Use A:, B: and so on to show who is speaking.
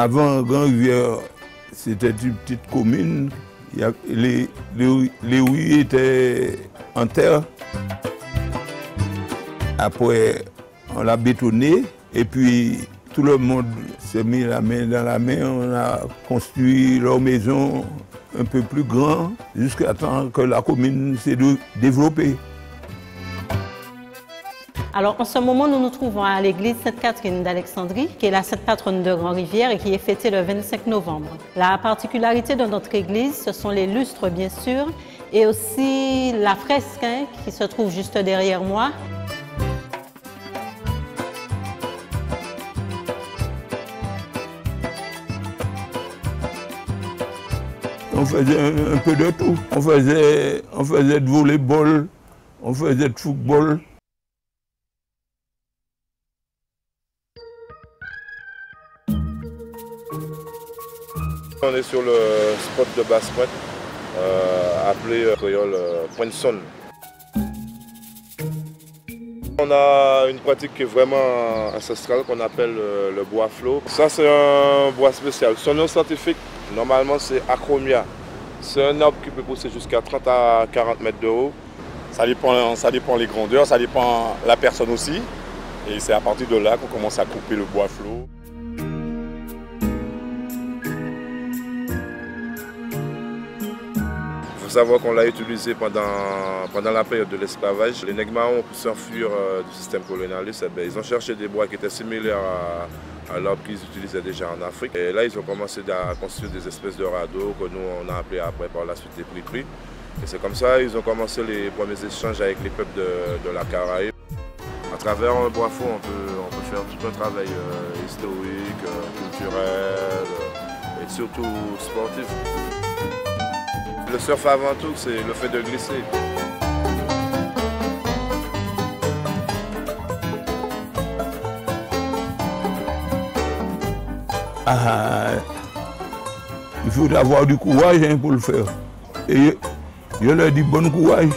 A: Avant Grand-Rivière, c'était une petite commune. Les rues étaient en terre. Après, on l'a bétonné et puis tout le monde s'est mis la main dans la main. On a construit leur maison un peu plus grand jusqu'à temps que la commune s'est développée.
B: Alors, en ce moment, nous nous trouvons à l'église Sainte-Catherine d'Alexandrie, qui est la sainte patronne de Grand-Rivière et qui est fêtée le 25 novembre. La particularité de notre église, ce sont les lustres, bien sûr, et aussi la fresque qui se trouve juste derrière moi.
A: On faisait un peu de tout. On faisait de volleyball, on faisait de football.
C: On est sur le spot de basse-pointe, appelé créole Pointe-Sonne. On a une pratique qui est vraiment ancestrale qu'on appelle le bois flot. Ça, c'est un bois spécial. Son nom scientifique, normalement, c'est Acromia. C'est un arbre qui peut pousser jusqu'à 30 à 40 mètres de haut.
D: Ça dépend les grandeurs, ça dépend la personne aussi. Et c'est à partir de là qu'on commence à couper le bois flot.
C: Il faut savoir qu'on l'a utilisé pendant la période de l'esclavage. Les nègres marrons, pour s'enfuir du système colonialiste, ils ont cherché des bois qui étaient similaires à l'arbre qu'ils utilisaient déjà en Afrique. Et là, ils ont commencé à construire des espèces de radeaux que nous, on a appelés après par la suite des prix-prix. Et c'est comme ça qu'ils ont commencé les premiers échanges avec les peuples de la Caraïbe. À travers un bois faux, on peut faire tout un travail historique, culturel et surtout sportif. Le surf avant tout, c'est le fait de glisser.
A: Il faut avoir du courage pour le faire. Et je leur dis bon courage.